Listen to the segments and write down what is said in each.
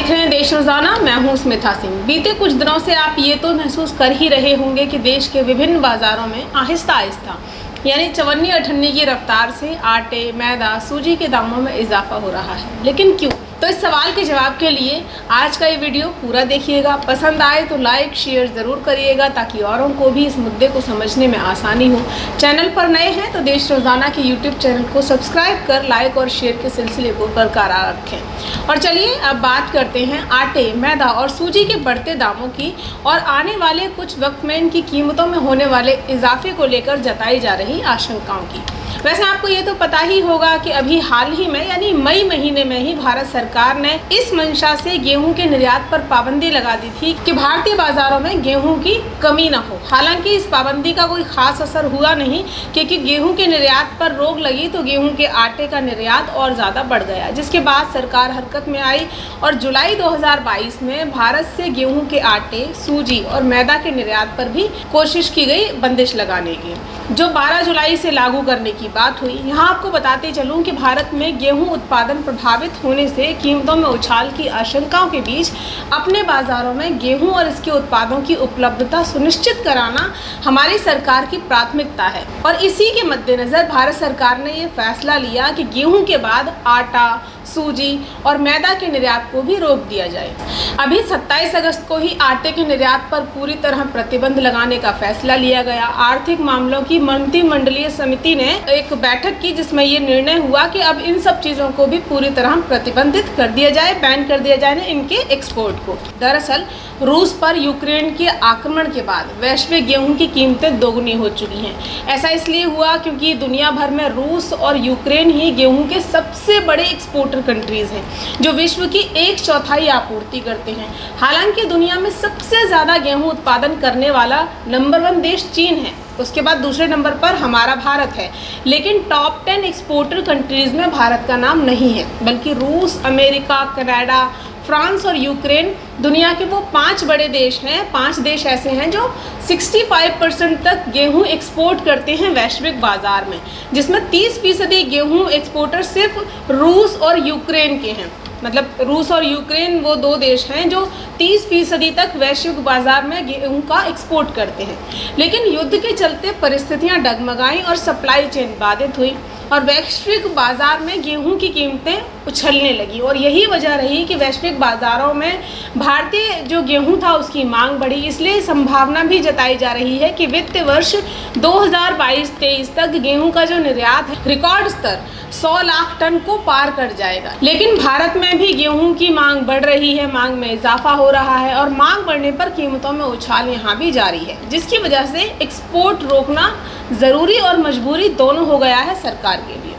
देख रहे हैं देश रोजाना। मैं हूं स्मिता सिंह। बीते कुछ दिनों से आप ये तो महसूस कर ही रहे होंगे कि देश के विभिन्न बाजारों में आहिस्ता आहिस्ता यानी चवन्नी अठन्नी की रफ्तार से आटे, मैदा, सूजी के दामों में इजाफा हो रहा है। लेकिन क्यों? तो इस सवाल के जवाब के लिए आज का ये वीडियो पूरा देखिएगा। पसंद आए तो लाइक शेयर ज़रूर करिएगा ताकि औरों को भी इस मुद्दे को समझने में आसानी हो। चैनल पर नए हैं तो देश रोज़ाना के यूट्यूब चैनल को सब्सक्राइब कर लाइक और शेयर के सिलसिले को बरकरार रखें। और चलिए अब बात करते हैं आटे, मैदा और सूजी के बढ़ते दामों की और आने वाले कुछ वक्त में इनकी कीमतों में होने वाले इजाफे को लेकर जताई जा रही आशंकाओं की। वैसे आपको ये तो पता ही होगा कि अभी हाल ही में यानी मई महीने में ही भारत सरकार ने इस मंशा से गेहूं के निर्यात पर पाबंदी लगा दी थी कि भारतीय बाजारों में गेहूं की कमी न हो। हालांकि इस पाबंदी का कोई खास असर हुआ नहीं, क्योंकि गेहूं के निर्यात पर रोक लगी तो गेहूं के आटे का निर्यात और ज़्यादा बढ़ गया, जिसके बाद सरकार हरकत में आई और जुलाई 2022 में भारत से गेहूँ के आटे, सूजी और मैदा के निर्यात पर भी कोशिश की गई बंदिश लगाने की, जो 12 जुलाई से लागू करने की बात हुई। यहाँ आपको बताते चलूँ कि भारत में गेहूं उत्पादन प्रभावित होने से कीमतों में उछाल की आशंकाओं के बीच अपने बाजारों में गेहूं और इसके उत्पादों की उपलब्धता सुनिश्चित कराना हमारी सरकार की प्राथमिकता है। और इसी के मद्देनज़र भारत सरकार ने ये फैसला लिया कि गेहूं के बाद आटा, सूजी और मैदा के निर्यात को भी रोक दिया जाए। अभी 27 अगस्त को ही आटे के निर्यात पर पूरी तरह प्रतिबंध लगाने का फैसला लिया गया। आर्थिक मामलों की मंत्रिमंडलीय समिति ने एक बैठक की जिसमें ये निर्णय हुआ कि अब इन सब चीज़ों को भी पूरी तरह प्रतिबंधित कर दिया जाए, बैन कर दिया जाए इनके एक्सपोर्ट को। दरअसल रूस पर यूक्रेन के आक्रमण के बाद वैश्विक गेहूं की कीमतें दोगुनी हो चुकी हैं। ऐसा इसलिए हुआ क्योंकि दुनिया भर में रूस और यूक्रेन ही गेहूं के सबसे बड़े एक्सपोर्टर कंट्रीज हैं, जो विश्व की 1/4 आपूर्ति करते हैं। हालांकि दुनिया में सबसे ज़्यादा गेहूं उत्पादन करने वाला नंबर 1 देश चीन है, उसके बाद दूसरे नंबर पर हमारा भारत है। लेकिन टॉप 10 एक्सपोर्टर कंट्रीज में भारत का नाम नहीं है, बल्कि रूस, अमेरिका, कनाडा, फ्रांस और यूक्रेन दुनिया के वो 5 बड़े देश हैं। 5 देश ऐसे हैं जो 65% तक गेहूं एक्सपोर्ट करते हैं वैश्विक बाजार में, जिसमें 30% गेहूं एक्सपोर्टर सिर्फ रूस और यूक्रेन के हैं। मतलब रूस और यूक्रेन वो 2 देश हैं जो 30% तक वैश्विक बाजार में गेहूं का एक्सपोर्ट करते हैं। लेकिन युद्ध के चलते परिस्थितियां डगमगाई और सप्लाई चेन बाधित हुई और वैश्विक बाजार में गेहूं की कीमतें उछलने लगी। और यही वजह रही कि वैश्विक बाज़ारों में भारतीय जो गेहूं था उसकी मांग बढ़ी। इसलिए संभावना भी जताई जा रही है कि वित्त वर्ष 2022-23 तक गेहूं का जो निर्यात है रिकॉर्ड स्तर 100 लाख टन को पार कर जाएगा। लेकिन भारत में भी गेहूं की मांग बढ़ रही है, मांग में इजाफा हो रहा है और मांग बढ़ने पर कीमतों में उछाल यहाँ भी जारी है, जिसकी वजह से एक्सपोर्ट रोकना ज़रूरी और मजबूरी दोनों हो गया है सरकार के लिए।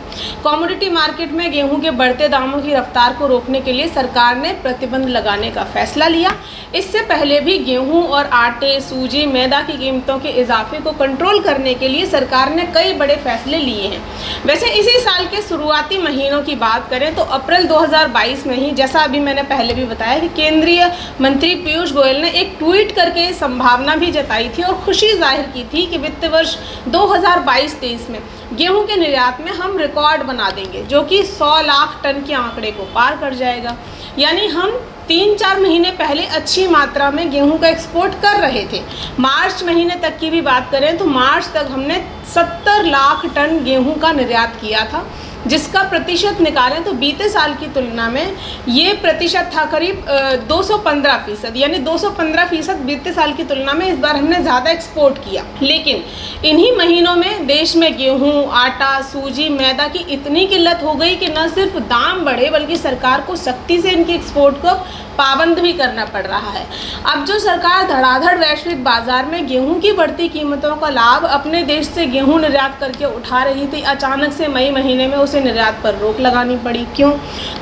कमोडिटी मार्केट में गेहूं के बढ़ते दामों की रफ्तार को रोकने के लिए सरकार ने प्रतिबंध लगाने का फैसला लिया। इससे पहले भी गेहूं और आटे, सूजी, मैदा की कीमतों के इजाफे को कंट्रोल करने के लिए सरकार ने कई बड़े फैसले लिए हैं। वैसे इसी साल के शुरुआती महीनों की बात करें तो अप्रैल 2022 में ही, जैसा अभी मैंने पहले भी बताया, कि केंद्रीय मंत्री पीयूष गोयल ने एक ट्वीट करके संभावना भी जताई थी और खुशी जाहिर की थी कि वित्त वर्ष 2022-23 में गेहूं के निर्यात में हम रिकॉर्ड बना देंगे, जो कि 100 लाख टन के आंकड़े को पार कर जाएगा। यानी हम 3-4 महीने पहले अच्छी मात्रा में गेहूं का एक्सपोर्ट कर रहे थे। मार्च महीने तक की भी बात करें तो मार्च तक हमने 70 लाख टन गेहूं का निर्यात किया था, जिसका प्रतिशत निकालें तो बीते साल की तुलना में ये प्रतिशत था करीब 215%। यानी 215% बीते साल की तुलना में इस बार हमने ज़्यादा एक्सपोर्ट किया। लेकिन इन्हीं महीनों में देश में गेहूं, आटा, सूजी, मैदा की इतनी किल्लत हो गई कि न सिर्फ दाम बढ़े बल्कि सरकार को सख्ती से इनके एक्सपोर्ट को पाबंद भी करना पड़ रहा है। अब जो सरकार धड़ाधड़ वैश्विक बाजार में गेहूं की बढ़ती कीमतों का लाभ अपने देश से गेहूं निर्यात करके उठा रही थी, अचानक से मई महीने में उसे निर्यात पर रोक लगानी पड़ी। क्यों?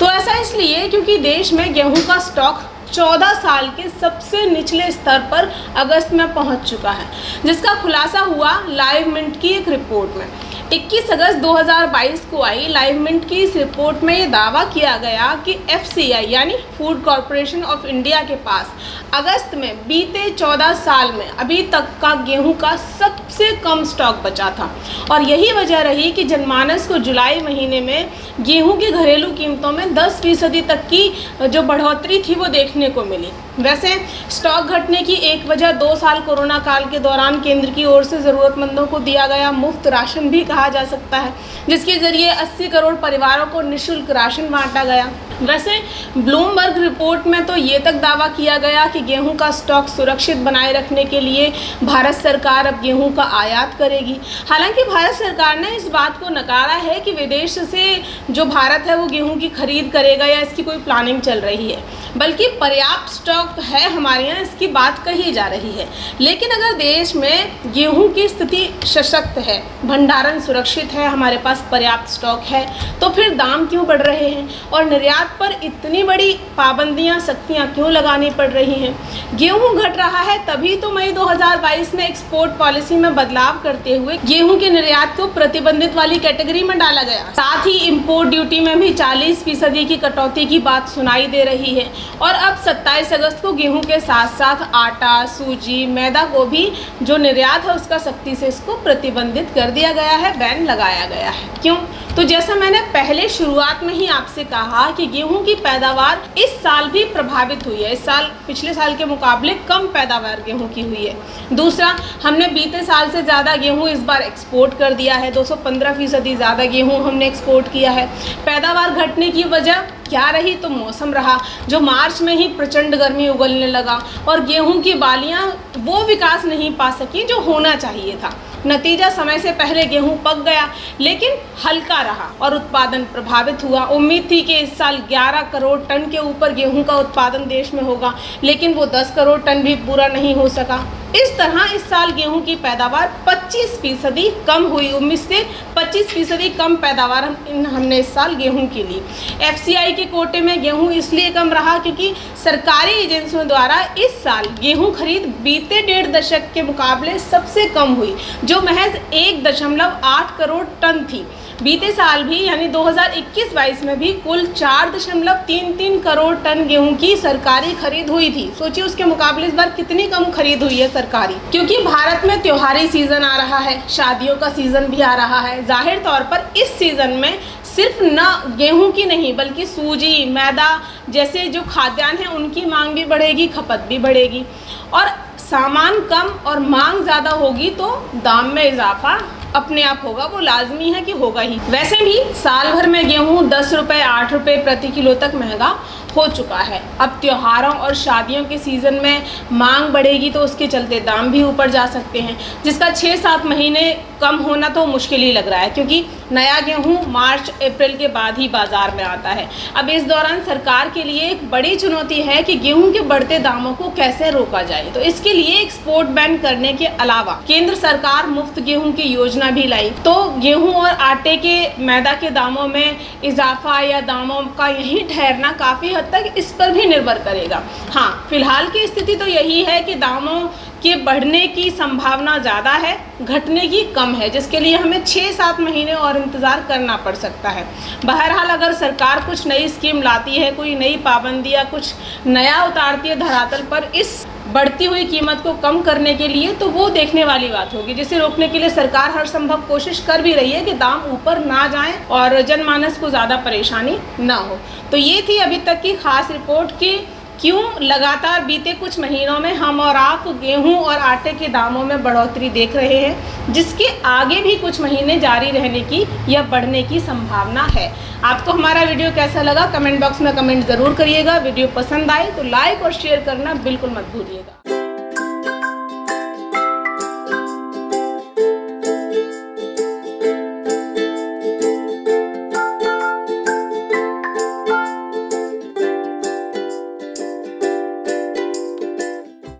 तो ऐसा इसलिए क्योंकि देश में गेहूं का स्टॉक 14 साल के सबसे निचले स्तर पर अगस्त में पहुंच चुका है, जिसका खुलासा हुआ लाइव मिंट की एक रिपोर्ट में। 21 अगस्त 2022 को आई लाइव मिंट की इस रिपोर्ट में ये दावा किया गया कि FCI यानी फूड कॉरपोरेशन ऑफ इंडिया के पास अगस्त में बीते 14 साल में अभी तक का गेहूं का सबसे कम स्टॉक बचा था और यही वजह रही कि जनमानस को जुलाई महीने में गेहूं की घरेलू कीमतों में 10% तक की जो बढ़ोतरी थी वो देखने को मिली। वैसे स्टॉक घटने की एक वजह 2 साल कोरोना काल के दौरान केंद्र की ओर से ज़रूरतमंदों को दिया गया मुफ्त राशन भी कहा जा सकता है, जिसके जरिए 80 करोड़ परिवारों को निःशुल्क राशन बांटा गया। वैसे ब्लूमबर्ग रिपोर्ट में तो ये तक दावा किया गया कि गेहूं का स्टॉक सुरक्षित बनाए रखने के लिए भारत सरकार अब गेहूं का आयात करेगी। हालांकि भारत सरकार ने इस बात को नकारा है कि विदेश से जो भारत है वो गेहूं की खरीद करेगा या इसकी कोई प्लानिंग चल रही है, बल्कि पर्याप्त स्टॉक है हमारे यहाँ, इसकी बात कही जा रही है। लेकिन अगर देश में गेहूं की स्थिति सशक्त है, भंडारण सुरक्षित है, हमारे पास पर्याप्त स्टॉक है, तो फिर दाम क्यों बढ़ रहे हैं और निर्यात पर इतनी बड़ी पाबंदियां सख्तियां क्यों लगानी पड़ रही हैं? गेहूं घट रहा है तभी तो मई 2022 में एक्सपोर्ट पॉलिसी में बदलाव करते हुए गेहूं के निर्यात को प्रतिबंधित वाली कैटेगरी में डाला गया। साथ ही इंपोर्ट ड्यूटी में भी 40% की कटौती की बात सुनाई दे रही है और अब 27 अगस्त को गेहूं के साथ साथ आटा, सूजी, मैदा को भी जो निर्यात है उसका सख्ती से इसको प्रतिबंधित कर दिया गया है, बैन लगाया गया है। क्यों? तो जैसा मैंने पहले शुरुआत में ही आपसे कहा कि गेहूं की पैदावार इस साल भी प्रभावित हुई है। इस साल पिछले साल के मुकाबले कम पैदावार गेहूं की हुई है। दूसरा, हमने बीते साल से ज़्यादा गेहूं इस बार एक्सपोर्ट कर दिया है, 215% ज़्यादा गेहूं हमने एक्सपोर्ट किया है। पैदावार घटने की वजह क्या रही? तो मौसम रहा, जो मार्च में ही प्रचंड गर्मी उगलने लगा और गेहूं की बालियां वो विकास नहीं पा सकी जो होना चाहिए था। नतीजा, समय से पहले गेहूं पक गया लेकिन हल्का रहा और उत्पादन प्रभावित हुआ। उम्मीद थी कि इस साल 11 करोड़ टन के ऊपर गेहूं का उत्पादन देश में होगा, लेकिन वो 10 करोड़ टन भी पूरा नहीं हो सका। इस तरह इस साल गेहूं की पैदावार 25% कम हुई। 19 से 25% कम पैदावार हमने इस साल गेहूं की ली। FCI के कोटे में गेहूं इसलिए कम रहा क्योंकि सरकारी एजेंसियों द्वारा इस साल गेहूं खरीद बीते 1.5 दशक के मुकाबले सबसे कम हुई, जो महज 1.8 करोड़ टन थी। बीते साल भी यानी 2021-22 में भी कुल 4.33 करोड़ टन गेहूं की सरकारी खरीद हुई थी। सोचिए उसके मुकाबले इस बार कितनी कम खरीद हुई है सरकारी, क्योंकि भारत में त्योहारी सीजन आ रहा है, शादियों का सीजन भी आ रहा है। जाहिर तौर पर इस सीजन में सिर्फ न गेहूं की नहीं बल्कि सूजी, मैदा जैसे जो खाद्यान्न हैं उनकी मांग भी बढ़ेगी, खपत भी बढ़ेगी और सामान कम और मांग ज़्यादा होगी तो दाम में इजाफा अपने आप होगा, वो लाजमी है कि होगा ही। वैसे भी साल भर में गेहूं 10 रुपये 8 रुपये प्रति किलो तक महंगा हो चुका है। अब त्योहारों और शादियों के सीज़न में मांग बढ़ेगी तो उसके चलते दाम भी ऊपर जा सकते हैं, जिसका 6-7 महीने कम होना तो मुश्किल ही लग रहा है, क्योंकि नया गेहूं मार्च अप्रैल के बाद ही बाज़ार में आता है। अब इस दौरान सरकार के लिए एक बड़ी चुनौती है कि गेहूं के बढ़ते दामों को कैसे रोका जाए। तो इसके लिए एक्सपोर्ट बैन करने के अलावा केंद्र सरकार मुफ्त गेहूं की योजना भी लाई, तो गेहूं और आटे के, मैदा के दामों में इजाफा या दामों का यही ठहरना काफ़ी हद तक इस पर भी निर्भर करेगा। हाँ, फिलहाल की स्थिति तो यही है कि दामों के बढ़ने की संभावना ज़्यादा है, घटने की कम है, जिसके लिए हमें 6-7 महीने और इंतज़ार करना पड़ सकता है। बहरहाल अगर सरकार कुछ नई स्कीम लाती है, कोई नई पाबंदी या कुछ नया उतारती है धरातल पर इस बढ़ती हुई कीमत को कम करने के लिए, तो वो देखने वाली बात होगी, जिसे रोकने के लिए सरकार हर संभव कोशिश कर भी रही है कि दाम ऊपर ना जाएं और जनमानस को ज़्यादा परेशानी ना हो। तो ये थी अभी तक की खास रिपोर्ट कि क्यों लगातार बीते कुछ महीनों में हम और आप गेहूं और आटे के दामों में बढ़ोतरी देख रहे हैं, जिसके आगे भी कुछ महीने जारी रहने की या बढ़ने की संभावना है। आपको हमारा वीडियो कैसा लगा कमेंट बॉक्स में कमेंट ज़रूर करिएगा। वीडियो पसंद आए तो लाइक और शेयर करना बिल्कुल मत भूलिएगा।